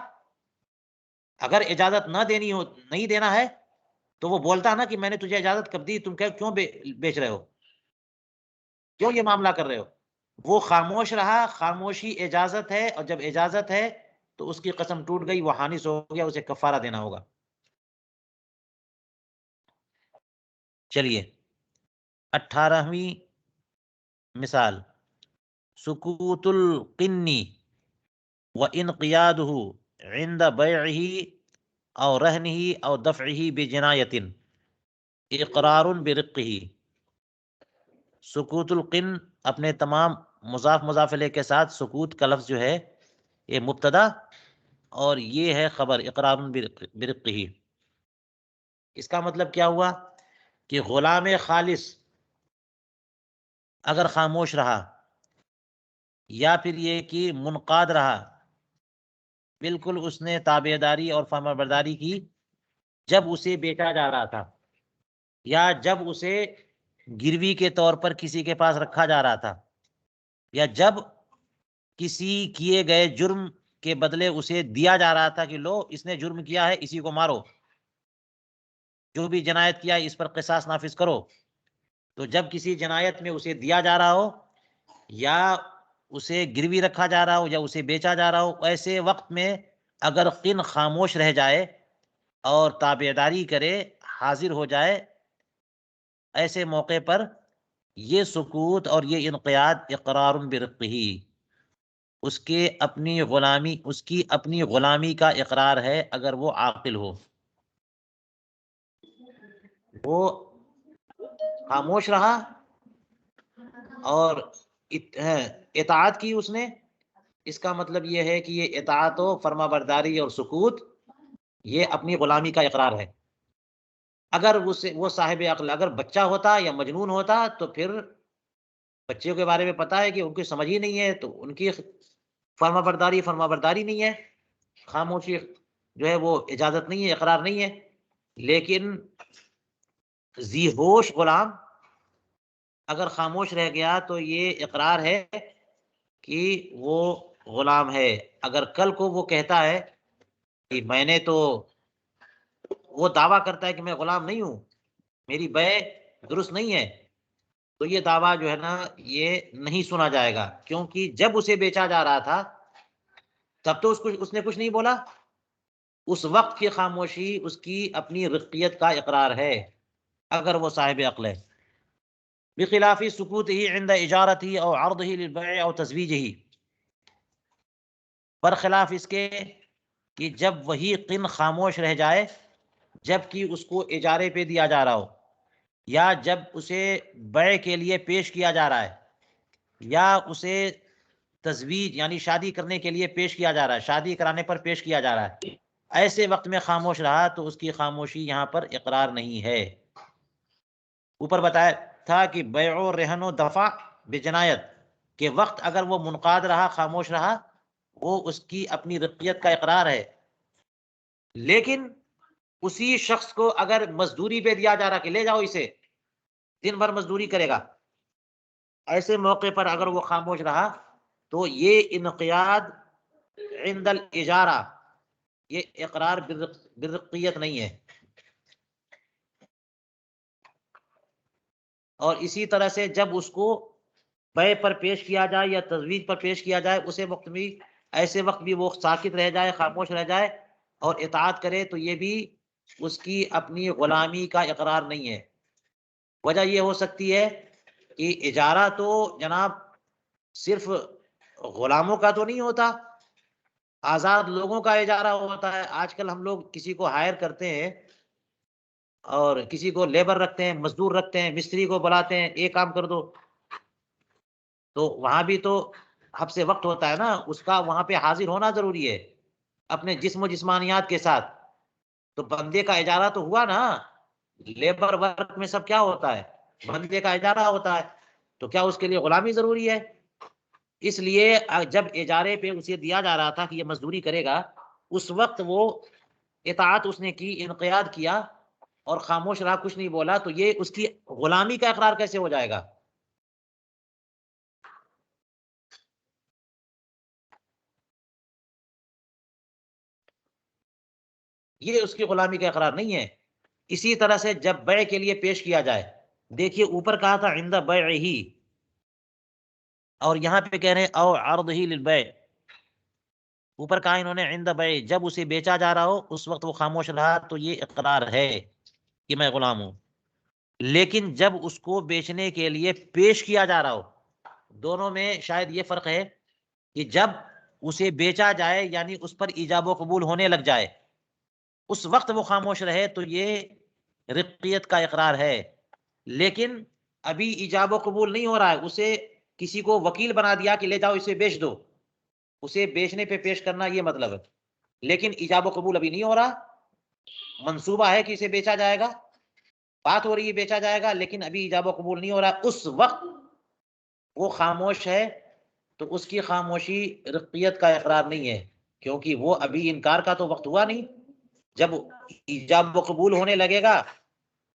اگر اجازت نہ دینی ہو، نہیں دینا ہے، تو وہ بولتا نا کہ میں نے تجھے اجازت کب دی، تم کیوں بیچ رہے ہو، کیوں یہ معاملہ کر رہے ہو؟ وہ خاموش رہا، خاموشی اجازت ہے، اور جب اجازت ہے تو اس کی قسم ٹوٹ گئی، وہ حانث ہو گیا، اسے کفارہ دینا ہوگا۔ چلیے 18ویں مثال، سکوت القنی وانقیادہ عند بیعہ او رہنہ او دفعہ بجنایۃ اقرار برقہ۔ سکوت القن اپنے تمام مضاف مضاف الیہ کے ساتھ، سکوت کا لفظ جو ہے یہ مبتدا اور یہ ہے خبر، اقرار برقہ۔ اس کا مطلب کیا ہوا کہ غلام خالص اگر خاموش رہا، یا پھر یہ کہ منقاد رہا، بالکل اس نے تابعداری اور فرمانبرداری کی جب اسے بیچا جا رہا تھا، یا جب اسے گروی کے طور پر کسی کے پاس رکھا جا رہا تھا، یا جب کسی کیے گئے جرم کے بدلے اسے دیا جا رہا تھا کہ لو اس نے جرم کیا ہے، اسی کو مارو، جو بھی جنایت کیا ہے اس پر قصاص نافذ کرو۔ تو جب کسی جنایت میں اسے دیا جا رہا ہو، یا اسے گروی رکھا جا رہا ہو، یا اسے بیچا جا رہا ہو، ایسے وقت میں اگر قن خاموش رہ جائے اور تابعداری کرے، حاضر ہو جائے، ایسے موقع پر یہ سکوت اور یہ انقیاد اقرار برقہ، اس کی اپنی غلامی کا اقرار ہے، اگر وہ عاقل ہو۔ وہ خاموش رہا اور اطاعت کی اس نے، اس کا مطلب یہ ہے کہ یہ اطاعت و فرما برداری اور سکوت یہ اپنی غلامی کا اقرار ہے۔ اگر وہ صاحب عقل، اگر بچہ ہوتا یا مجنون ہوتا تو پھر بچے کے بارے میں پتا ہے کہ ان کی سمجھ ہی نہیں ہے، تو ان کی فرما برداری نہیں ہے، خاموشی جو ہے وہ اجازت نہیں ہے، اقرار نہیں ہے۔ لیکن ذی ہوش غلام اگر خاموش رہ گیا تو یہ اقرار ہے کہ وہ غلام ہے۔ اگر کل کو وہ کہتا ہے کہ میں نے تو، وہ دعویٰ کرتا ہے کہ میں غلام نہیں ہوں، میری بیع درست نہیں ہے، تو یہ دعویٰ جو ہے نا یہ نہیں سنا جائے گا، کیونکہ جب اسے بیچا جا رہا تھا تب تو اس نے کچھ نہیں بولا، اس وقت کی خاموشی اس کی اپنی رقیت کا اقرار ہے، اگر وہ صاحب عقل ہے۔ بخلاف سکوتہ عند اجارتہ او عرضہ للبیع او تزویجہ، برخلاف اس کے کہ جب وہی قن خاموش رہ جائے جبکہ اس کو اجارے پہ دیا جا رہا ہو، یا جب اسے بیع کے لیے پیش کیا جا رہا ہے، یا اسے تزویج یعنی شادی کرنے کے لیے پیش کیا جا رہا ہے، شادی کرانے پر پیش کیا جا رہا ہے، ایسے وقت میں خاموش رہا تو اس کی خاموشی یہاں پر اقرار نہیں ہے۔ اوپر بتایا تھا کہ بیع و رہن و دفع بجنایت کے وقت اگر وہ منقاد رہا، خاموش رہا، وہ اس کی اپنی رقیت کا اقرار ہے۔ لیکن اسی شخص کو اگر مزدوری پہ دیا جا رہا کہ لے جاؤ اسے، دن بھر مزدوری کرے گا، ایسے موقع پر اگر وہ خاموش رہا تو یہ انقیاد عند الاجارہ، یہ اقرار بالرقیت نہیں ہے۔ اور اسی طرح سے جب اس کو بیع پر پیش کیا جائے یا تزویج پر پیش کیا جائے اسے وقت بھی ایسے وقت بھی وہ ساکت رہ جائے، خاموش رہ جائے اور اطاعت کرے، تو یہ بھی اس کی اپنی غلامی کا اقرار نہیں ہے۔ وجہ یہ ہو سکتی ہے کہ اجارہ تو جناب صرف غلاموں کا تو نہیں ہوتا، آزاد لوگوں کا اجارہ ہوتا ہے۔ آج کل ہم لوگ کسی کو ہائر کرتے ہیں اور کسی کو لیبر رکھتے ہیں، مزدور رکھتے ہیں، مستری کو بلاتے ہیں، یہ کام کر دو، تو وہاں بھی تو حب سے وقت ہوتا ہے نا، اس کا وہاں پہ حاضر ہونا ضروری ہے اپنے جسم و جسمانیات کے ساتھ۔ تو بندے کا اجارہ تو ہوا نا، لیبر ورک میں سب کیا ہوتا ہے؟ بندے کا اجارہ ہوتا ہے، تو کیا اس کے لیے غلامی ضروری ہے؟ اس لیے جب اجارے پہ اسے دیا جا رہا تھا کہ یہ مزدوری کرے گا، اس وقت وہ اطاعت اس نے کی، انقیاد کیا اور خاموش رہا، کچھ نہیں بولا، تو یہ اس کی غلامی کا اقرار کیسے ہو جائے گا؟ یہ اس کی غلامی کا اقرار نہیں ہے۔ اسی طرح سے جب بیع کے لیے پیش کیا جائے، دیکھیے اوپر کہا تھا عند بیعہ، اور یہاں پہ کہہ رہے ہیں او عرضہ للبیع۔ اوپر کہا انہوں نے عند بیع، جب اسے بیچا جا رہا ہو اس وقت وہ خاموش رہا، تو یہ اقرار ہے کہ میں غلام ہوں۔ لیکن جب اس کو بیچنے کے لیے پیش کیا جا رہا ہو، دونوں میں شاید یہ فرق ہے کہ جب اسے بیچا جائے یعنی اس پر ایجاب و قبول ہونے لگ جائے، اس وقت وہ خاموش رہے، تو یہ رقیت کا اقرار ہے۔ لیکن ابھی ایجاب و قبول نہیں ہو رہا ہے، اسے کسی کو وکیل بنا دیا کہ لے جاؤ اسے بیچ دو، اسے بیچنے پہ پیش کرنا یہ مطلب ہے، لیکن ایجاب و قبول ابھی نہیں ہو رہا، منصوبہ ہے کہ اسے بیچا جائے گا، بات ہو رہی ہے بیچا جائے گا، لیکن ابھی ایجاب و قبول نہیں ہو رہا، اس وقت وہ خاموش ہے، تو اس کی خاموشی رقیت کا اقرار نہیں ہے، کیونکہ وہ ابھی انکار کا تو وقت ہوا نہیں۔ جب ایجاب و قبول ہونے لگے گا،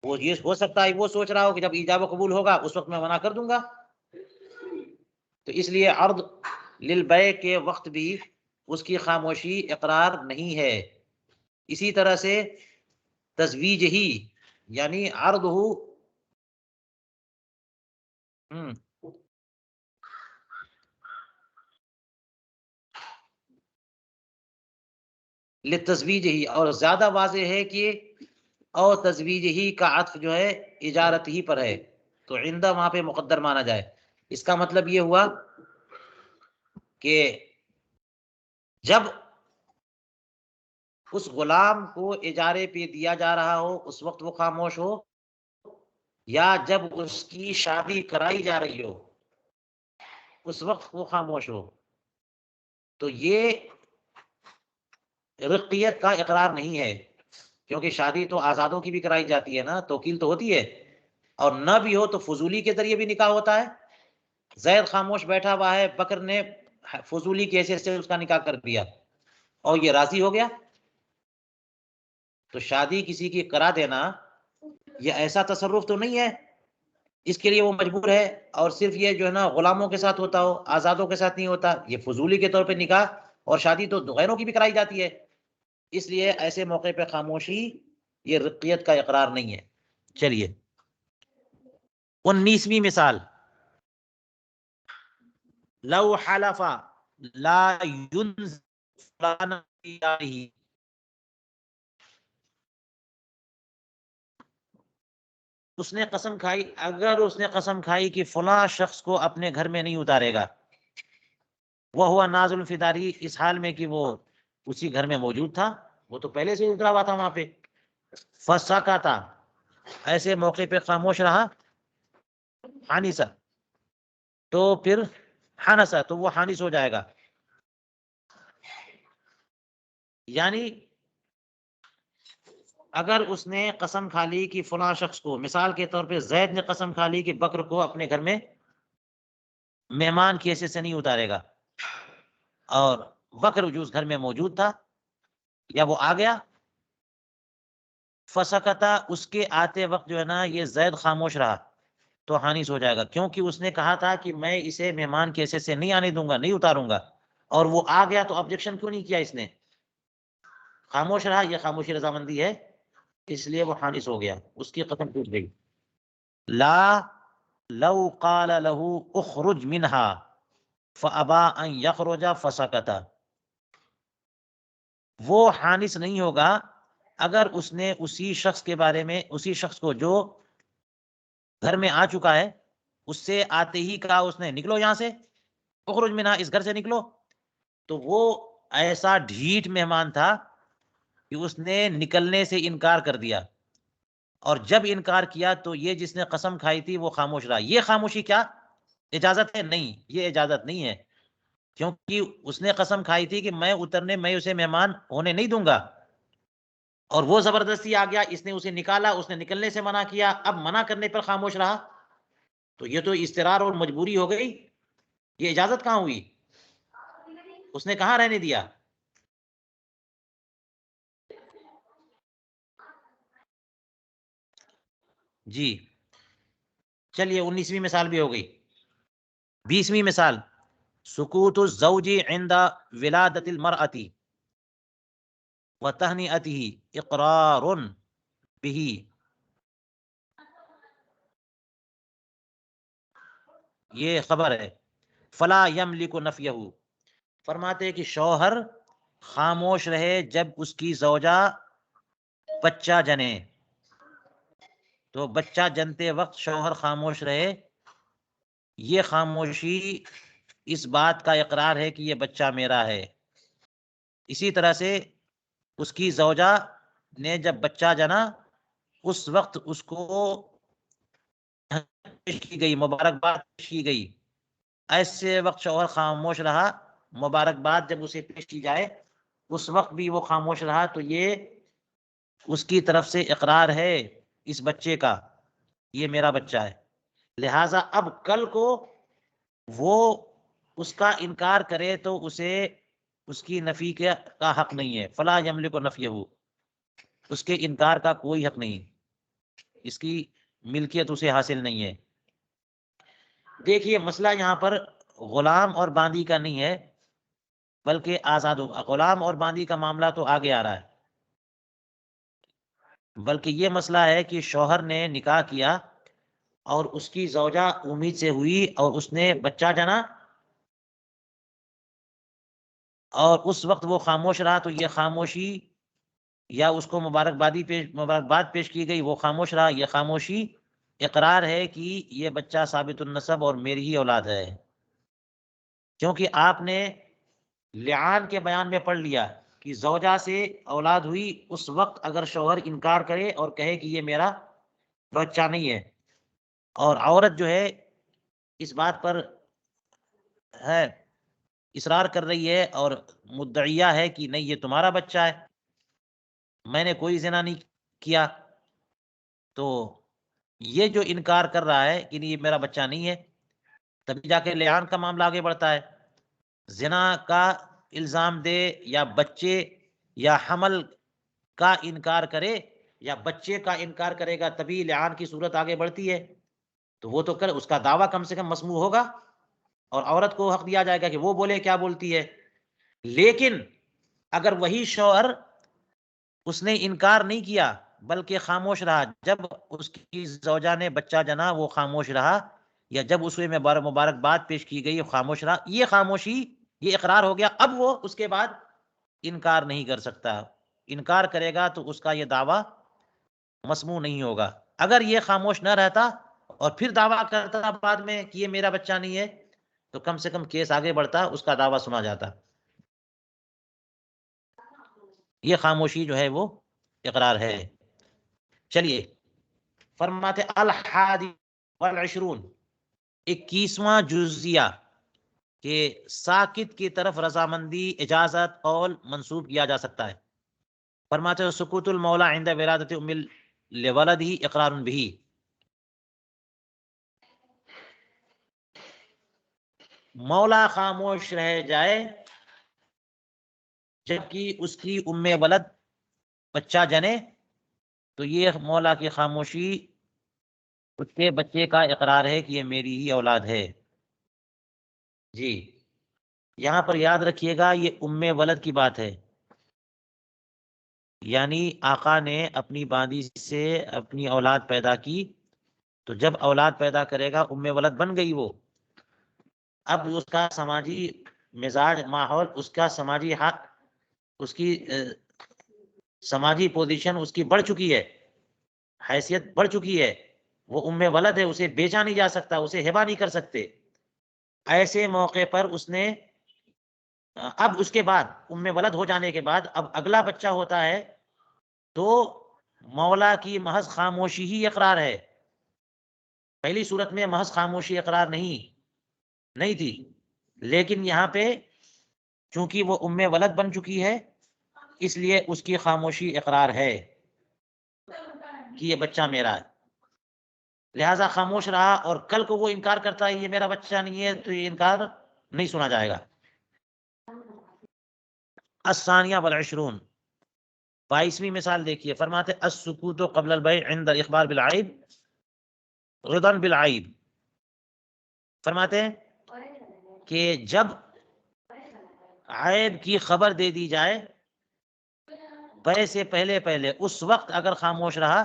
وہ یہ ہو سکتا ہے وہ سوچ رہا ہو کہ جب ایجاب و قبول ہوگا اس وقت میں منع کر دوں گا، تو اس لیے عرض للبیع کے وقت بھی اس کی خاموشی اقرار نہیں ہے۔ اسی طرح سے تزویج ہی یعنی عرض ہو لتزویج ہی، اور زیادہ واضح ہے کہ او تزویج ہی کا عطف جو ہے اجارت ہی پر ہے، تو عندہ وہاں پہ مقدر مانا جائے۔ اس کا مطلب یہ ہوا کہ جب اس غلام کو اجارے پہ دیا جا رہا ہو اس وقت وہ خاموش ہو، یا جب اس کی شادی کرائی جا رہی ہو اس وقت وہ خاموش ہو، تو یہ رقیت کا اقرار نہیں ہے، کیونکہ شادی تو آزادوں کی بھی کرائی جاتی ہے نا، توکیل تو ہوتی ہے، اور نہ بھی ہو تو فضولی کے ذریعے بھی نکاح ہوتا ہے۔ زید خاموش بیٹھا ہوا ہے، بکر نے فضولی کی حیثیت سے اس کا نکاح کر دیا اور یہ راضی ہو گیا، تو شادی کسی کی کرا دینا یہ ایسا تصرف تو نہیں ہے اس کے لیے وہ مجبور ہے، اور صرف یہ جو ہے نا غلاموں کے ساتھ ہوتا ہو، آزادوں کے ساتھ نہیں ہوتا، یہ فضولی کے طور پہ نکاح اور شادی تو غیروں کی بھی کرائی جاتی ہے، اس لیے ایسے موقع پہ خاموشی یہ رقیت کا اقرار نہیں ہے۔ چلیے 19ویں مثال، لو حلف لا ينزل فلانا في داره، اس نے قسم کھائی، اگر اس نے قسم کھائی کہ فلاں شخص کو اپنے گھر میں نہیں اتارے گا، وہ ہوا نازل فی داری، اس حال میں کہ وہ اسی گھر میں موجود تھا، وہ تو پہلے سے ہی اترا ہوا تھا وہاں پہ، فسکتا، ایسے موقع پہ خاموش رہا، حانسا، تو پھر حانسا تو وہ حانس ہو جائے گا، یعنی اگر اس نے قسم کھا لی کہ فلاں شخص کو، مثال کے طور پہ زید نے قسم کھا لی کہ بکر کو اپنے گھر میں مہمان کی حیثیت سے نہیں اتارے گا، اور بکر جو اس گھر میں موجود تھا یا وہ آ گیا، فسکتا، اس کے آتے وقت جو ہے نا یہ زید خاموش رہا، تو حانس ہو جائے گا، کیونکہ اس نے کہا تھا کہ میں اسے مہمان کی حیثیت سے نہیں آنے دوں گا، نہیں اتاروں گا، اور وہ آ گیا تو آبجیکشن کیوں نہیں کیا اس نے، خاموش رہا، یہ خاموشی رضامندی ہے، اس لیے وہ حانس ہو گیا، اس کی قسم ٹوٹ گئی۔ لا لو قال له اخرج منها فابى ان يخرج فسكت، وہ حانث نہیں ہوگا اگر اس نے اسی شخص کے بارے میں، اسی شخص کو جو گھر میں آ چکا ہے، اس سے آتے ہی کہا اس نے نکلو یہاں سے، اخرج منہا، اس گھر سے نکلو، تو وہ ایسا ڈھیٹ مہمان تھا کہ اس نے نکلنے سے انکار کر دیا، اور جب انکار کیا تو یہ جس نے قسم کھائی تھی وہ خاموش رہا۔ یہ خاموشی کیا اجازت ہے؟ نہیں، یہ اجازت نہیں ہے، کیونکہ اس نے قسم کھائی تھی کہ میں اترنے، میں اسے مہمان ہونے نہیں دوں گا، اور وہ زبردستی آ گیا، اس نے اسے نکالا، اس نے نکلنے سے منع کیا، اب منع کرنے پر خاموش رہا، تو یہ تو اضطرار اور مجبوری ہو گئی، یہ اجازت کہاں ہوئی؟ اس نے کہاں رہنے دیا؟ جی چلیے 19ویں مثال بھی ہو گئی۔ 20ویں مثال، سکوت الزوج عند ولادت المرأة وتہنئته اقرار به، یہ خبر ہے، فلا یملک نفیہ، فرماتے ہیں کہ شوہر خاموش رہے جب اس کی زوجہ بچہ جنے، تو بچہ جنتے وقت شوہر خاموش رہے، یہ خاموشی اس بات کا اقرار ہے کہ یہ بچہ میرا ہے۔ اسی طرح سے اس کی زوجہ نے جب بچہ جنا اس وقت اس کو پیش کی گئی، مبارکباد پیش کی گئی، ایسے وقت شوہر خاموش رہا، مبارکباد جب اسے پیش کی جائے اس وقت بھی وہ خاموش رہا، تو یہ اس کی طرف سے اقرار ہے اس بچے کا، یہ میرا بچہ ہے۔ لہٰذا اب کل کو وہ اس کا انکار کرے تو اسے اس کی نفی کا حق نہیں ہے، فلا یملک نفیہ، اس کے انکار کا کوئی حق نہیں، اس کی ملکیت اسے حاصل نہیں ہے۔ دیکھیے مسئلہ یہاں پر غلام اور باندی کا نہیں ہے، بلکہ آزاد غلام اور باندی کا معاملہ تو آگے آ رہا ہے، بلکہ یہ مسئلہ ہے کہ شوہر نے نکاح کیا اور اس کی زوجہ امید سے ہوئی اور اس نے بچہ جنا، اور اس وقت وہ خاموش رہا، تو یہ خاموشی، یا اس کو مبارکباد پیش کی گئی وہ خاموش رہا، یہ خاموشی اقرار ہے کہ یہ بچہ ثابت النسب اور میری ہی اولاد ہے، کیونکہ آپ نے لعان کے بیان میں پڑھ لیا کہ زوجہ سے اولاد ہوئی اس وقت اگر شوہر انکار کرے اور کہے کہ یہ میرا بچہ نہیں ہے، اور عورت جو ہے اس بات پر ہے اصرار کر رہی ہے اور مدعیہ ہے کہ نہیں یہ تمہارا بچہ ہے، میں نے کوئی زنا نہیں کیا، تو یہ جو انکار کر رہا ہے کہ یہ میرا بچہ نہیں ہے، تبھی جا کے لعان کا معاملہ آگے بڑھتا ہے۔ زنا کا الزام دے یا بچے یا حمل کا انکار کرے یا بچے کا انکار کرے گا تبھی لعان کی صورت آگے بڑھتی ہے، تو وہ تو کر اس کا دعویٰ کم سے کم مسموع ہوگا، اور عورت کو حق دیا جائے گا کہ وہ بولے کیا بولتی ہے۔ لیکن اگر وہی شوہر اس نے انکار نہیں کیا بلکہ خاموش رہا، جب اس کی زوجہ نے بچہ جنا وہ خاموش رہا، یا جب اسے مبارکباد پیش کی گئی خاموش رہا، یہ خاموشی، یہ اقرار ہو گیا، اب وہ اس کے بعد انکار نہیں کر سکتا، انکار کرے گا تو اس کا یہ دعویٰ مسموع نہیں ہوگا۔ اگر یہ خاموش نہ رہتا اور پھر دعویٰ کرتا بعد میں کہ یہ میرا بچہ نہیں ہے، تو کم سے کم کیس آگے بڑھتا، اس کا دعویٰ سنا جاتا۔ یہ خاموشی جو ہے وہ اقرار ہے۔ چلیے فرماتے الحادی والعشرون، 21واں جزیہ، کہ ساکت کی طرف رضامندی، اجازت، قول منسوب کیا جا سکتا ہے۔ فرماتے ہیں سکوت المولا عند ولادت ام لولدہ اقرار بھی، مولا خاموش رہ جائے جبکہ اس کی ام ولد بچہ جنے، تو یہ مولا کی خاموشی اس کے بچے کا اقرار ہے کہ یہ میری ہی اولاد ہے۔ جی یہاں پر یاد رکھیے گا یہ ام ولد کی بات ہے، یعنی آقا نے اپنی باندی سے اپنی اولاد پیدا کی، تو جب اولاد پیدا کرے گا ام ولد بن گئی وہ، اب اس کا سماجی مزاج ماحول، اس کا سماجی حق، اس کی سماجی پوزیشن اس کی بڑھ چکی ہے، حیثیت بڑھ چکی ہے، وہ ام ولد ہے، اسے بیچا نہیں جا سکتا، اسے ہبا نہیں کر سکتے۔ ایسے موقع پر اس نے اب اس کے بعد ام ولد ہو جانے کے بعد اب اگلا بچہ ہوتا ہے تو مولا کی محض خاموشی ہی اقرار ہے۔ پہلی صورت میں محض خاموشی اقرار نہیں تھی، لیکن یہاں پہ چونکہ وہ ام ولد بن چکی ہے اس لیے اس کی خاموشی اقرار ہے کہ یہ بچہ میرا ہے، لہذا خاموش رہا، اور کل کو وہ انکار کرتا ہے یہ میرا بچہ نہیں ہے تو یہ انکار نہیں سنا جائے گا۔ الثانیہ والعشرون، 22ویں مثال دیکھیے، فرماتے السکوت قبل البیع عند الاخبار بالعیب رضا بالعیب، فرماتے ہیں کہ جب عیب کی خبر دے دی جائے بیع سے پہلے اس وقت اگر خاموش رہا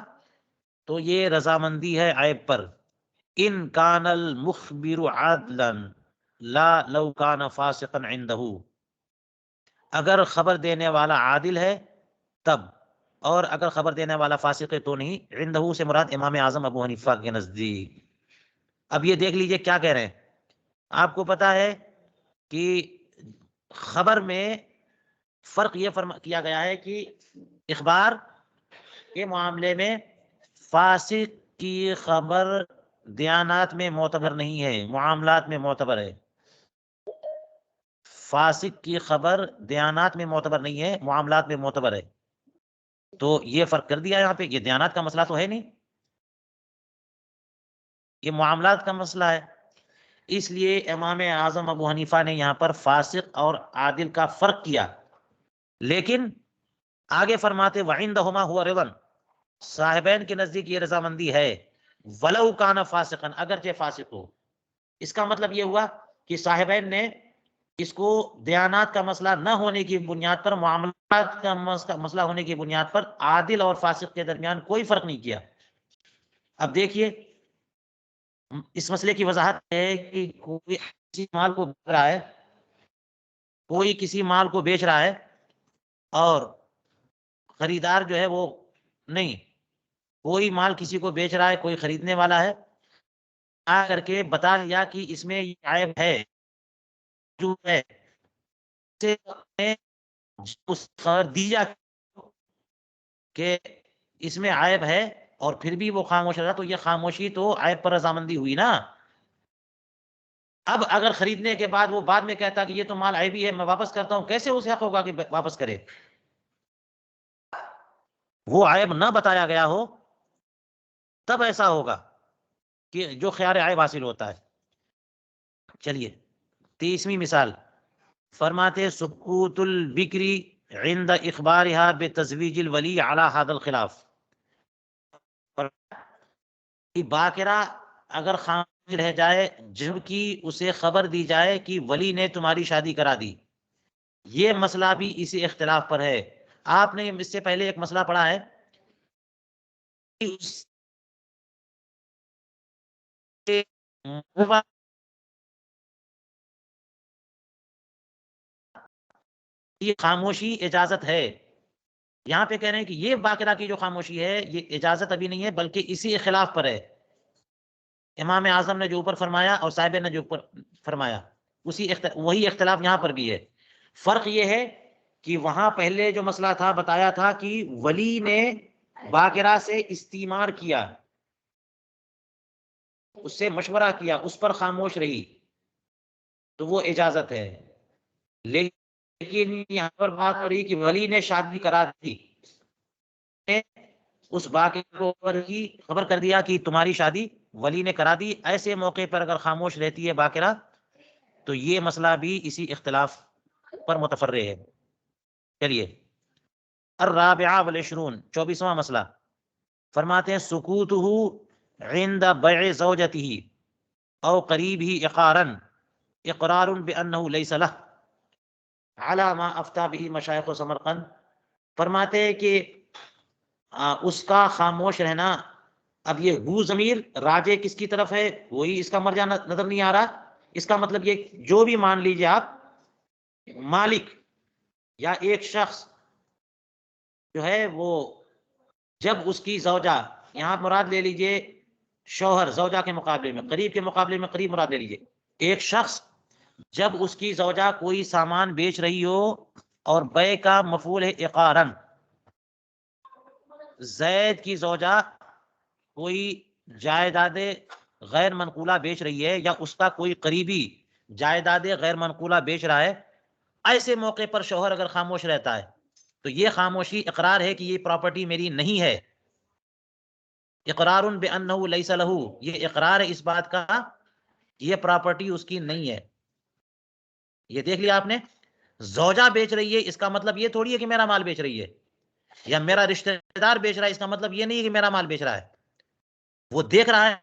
تو یہ رضامندی ہے عیب پر۔ ان کان المخبر عادلا لا لو کان فاسقا عنده، اگر خبر دینے والا عادل ہے تب، اور اگر خبر دینے والا فاسق ہے تو نہیں۔ عنده سے مراد امام اعظم ابو حنیفہ کے نزدیک۔ اب یہ دیکھ لیجئے کیا کہہ رہے ہیں، آپ کو پتا ہے کہ خبر میں فرق یہ کیا گیا ہے کہ اخبار کے معاملے میں فاسق کی خبر دیانات میں معتبر نہیں ہے، معاملات میں معتبر ہے۔ فاسق کی خبر دیانات میں معتبر نہیں ہے، معاملات میں معتبر ہے۔ تو یہ فرق کر دیا یہاں پہ، یہ دیانات کا مسئلہ تو ہے نہیں، یہ معاملات کا مسئلہ ہے، اس لیے امام اعظم ابو حنیفہ نے یہاں پر فاسق اور عادل کا فرق کیا۔ لیکن آگے فرماتے وعندہما ہوا رضا، صاحبین کے نزدیک یہ رضامندی ہے، ولو کان فاسقا، اگرچہ فاسق ہو۔ اس کا مطلب یہ ہوا کہ صاحبین نے اس کو دیانات کا مسئلہ نہ ہونے کی بنیاد پر، معاملات کا مسئلہ ہونے کی بنیاد پر عادل اور فاسق کے درمیان کوئی فرق نہیں کیا۔ اب دیکھیے اس مسئلے کی وضاحت ہے کہ کوئی کسی مال کو بیچ رہا ہے، کوئی کسی مال کو بیچ رہا ہے اور خریدار جو ہے وہ نہیں، کوئی مال کسی کو بیچ رہا ہے، کوئی خریدنے والا ہے، آ کر کے بتا دیا کہ اس میں یہ عیب ہے جو ہے، اس خبر دی جا کہ اس میں عیب ہے اور پھر بھی وہ خاموش رہا، تو یہ خاموشی تو عیب پر رضامندی ہوئی نا۔ اب اگر خریدنے کے بعد وہ بعد میں کہتا کہ یہ تو مال عیبی ہے میں واپس کرتا ہوں، کیسے اسے حق ہوگا کہ واپس کرے؟ وہ عیب نہ بتایا گیا ہو تب ایسا ہوگا کہ جو خیال عیب حاصل ہوتا ہے۔ چلیے 30ویں مثال، فرماتے سکوت البکری عند اخبارها بتزویج الولی علی هذا الخلاف، باقرہ اگر خاموش رہ جائے جبکہ اسے خبر دی جائے کہ ولی نے تمہاری شادی کرا دی، یہ مسئلہ بھی اسی اختلاف پر ہے۔ آپ نے اس سے پہلے ایک مسئلہ پڑھا ہے یہ خاموشی اجازت ہے، یہاں پہ کہہ رہے ہیں کہ یہ باقرہ کی جو خاموشی ہے یہ اجازت ابھی نہیں ہے بلکہ اسی اختلاف پر ہے۔ امام اعظم نے جو اوپر فرمایا اور صاحب نے جو اوپر فرمایا وہی اختلاف یہاں پر بھی ہے۔ فرق یہ ہے کہ وہاں پہلے جو مسئلہ تھا بتایا تھا کہ ولی نے باقرہ سے استعمار کیا، اس سے مشورہ کیا، اس پر خاموش رہی تو وہ اجازت ہے، لیکن یہاں پر بات ہو رہی کہ ولی نے شادی کرا دی، اس باقرہ کو خبر کر دیا کہ تمہاری شادی ولی نے کرا دی، ایسے موقع پر اگر خاموش رہتی ہے باقرہ تو یہ مسئلہ بھی اسی اختلاف پر متفرع ہے۔ چلیے الرابعہ والعشرون، 24واں مسئلہ، فرماتے ہیں سکوتہ عند بیع زوجتہ او قریبہ اقرار بانہ لیس لہ علی ما افتى به مشایخ سمرقند، فرماتے ہیں کہ اس کا خاموش رہنا اب یہ ہو ضمیر راجع کس کی طرف ہے وہی اس کا مرجع نظر نہیں آ رہا. اس کا مطلب یہ جو بھی مان لیجیے آپ مالک یا ایک شخص جو ہے وہ جب اس کی زوجہ، یہاں مراد لے لیجئے شوہر زوجہ کے مقابلے میں، قریب کے مقابلے میں قریب مراد لے لیجئے، ایک شخص جب اس کی زوجہ کوئی سامان بیچ رہی ہو اور بے کا مفعول ہے اقارن، زید کی زوجہ کوئی جائیداد غیر منقولہ بیچ رہی ہے یا اس کا کوئی قریبی جائیداد غیر منقولہ بیچ رہا ہے، ایسے موقع پر شوہر اگر خاموش رہتا ہے تو یہ خاموشی اقرار ہے کہ یہ پراپرٹی میری نہیں ہے. اقرار بانہ لیس لہ، یہ اقرار ہے اس بات کا یہ پراپرٹی اس کی نہیں ہے. یہ دیکھ لیا آپ نے، زوجہ بیچ رہی ہے اس کا مطلب یہ تھوڑی ہے کہ میرا مال بیچ رہی ہے، یا میرا رشتہ دار بیچ رہا ہے اس کا مطلب یہ نہیں ہے کہ میرا مال بیچ رہا ہے. وہ دیکھ رہا ہے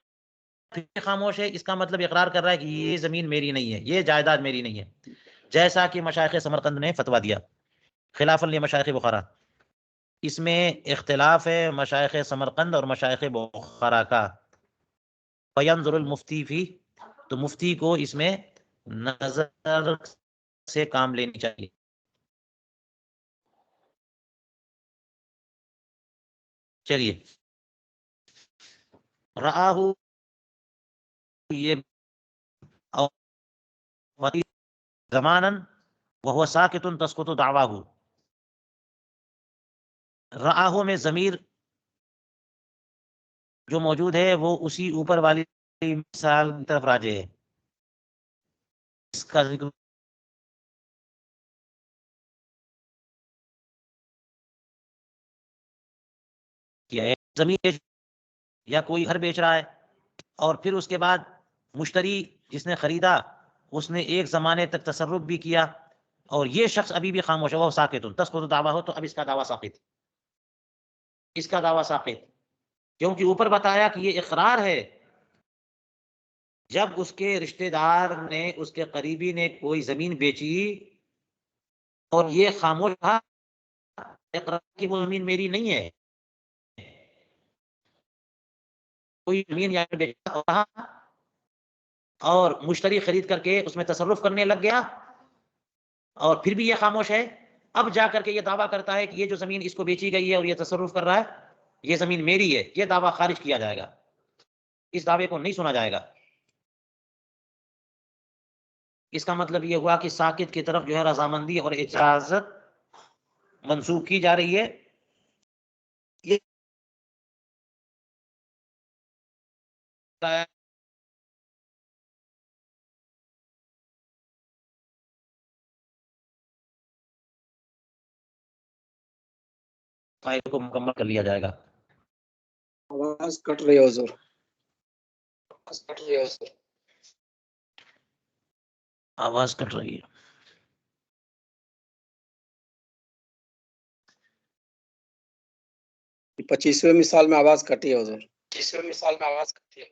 پھر خاموش ہے، اس کا مطلب اقرار کر رہا ہے کہ یہ زمین میری نہیں ہے، یہ جائیداد میری نہیں ہے. جیسا کہ مشائخ سمرقند نے فتویٰ دیا خلافاً لمشائخ بخارا. اس میں اختلاف ہے مشائخ سمرقند اور مشائخ بخارا کا. فینظر المفتی فی، تو مفتی کو اس میں نظر سے کام لینی چاہیے. چلیے، رآہ یہ زماناً وہو ساکت تسقط دعواہ. رآہ میں ضمیر جو موجود ہے وہ اسی اوپر والی مثال کی طرف راجع ہے. اس کا ذکر کیا ہے، زمین یا کوئی گھر بیچ رہا ہے اور پھر اس کے بعد مشتری جس نے خریدا اس نے ایک زمانے تک تصرف بھی کیا اور یہ شخص ابھی بھی خاموش ہے، وہ ساکت تسقط دعویٰ ہو، تو اب اس کا دعویٰ ساقط، اس کا دعویٰ ساقط، کیونکہ اوپر بتایا کہ یہ اقرار ہے. جب اس کے رشتہ دار نے، اس کے قریبی نے کوئی زمین بیچی اور یہ خاموش تھا، اقرار کی وہ زمین میری نہیں ہے، کوئی زمین یا بیچا اور مشتری خرید کر کے اس میں تصرف کرنے لگ گیا اور پھر بھی یہ خاموش ہے، اب جا کر کے یہ دعویٰ کرتا ہے کہ یہ جو زمین اس کو بیچی گئی ہے اور یہ تصرف کر رہا ہے یہ زمین میری ہے، یہ دعویٰ خارج کیا جائے گا، اس دعوے کو نہیں سنا جائے گا. اس کا مطلب یہ ہوا کہ ساکت کی طرف جو ہے رضامندی اور اجازت منسوخ کی جا رہی ہے. یہ فائل کو مکمل کر لیا جائے گا. آواز کٹ رہی ہے حضور. آواز کٹ رہی ہے. 25ویں مثال میں آواز کٹی ہے حضور. 25ویں مثال میں آواز کٹی ہے.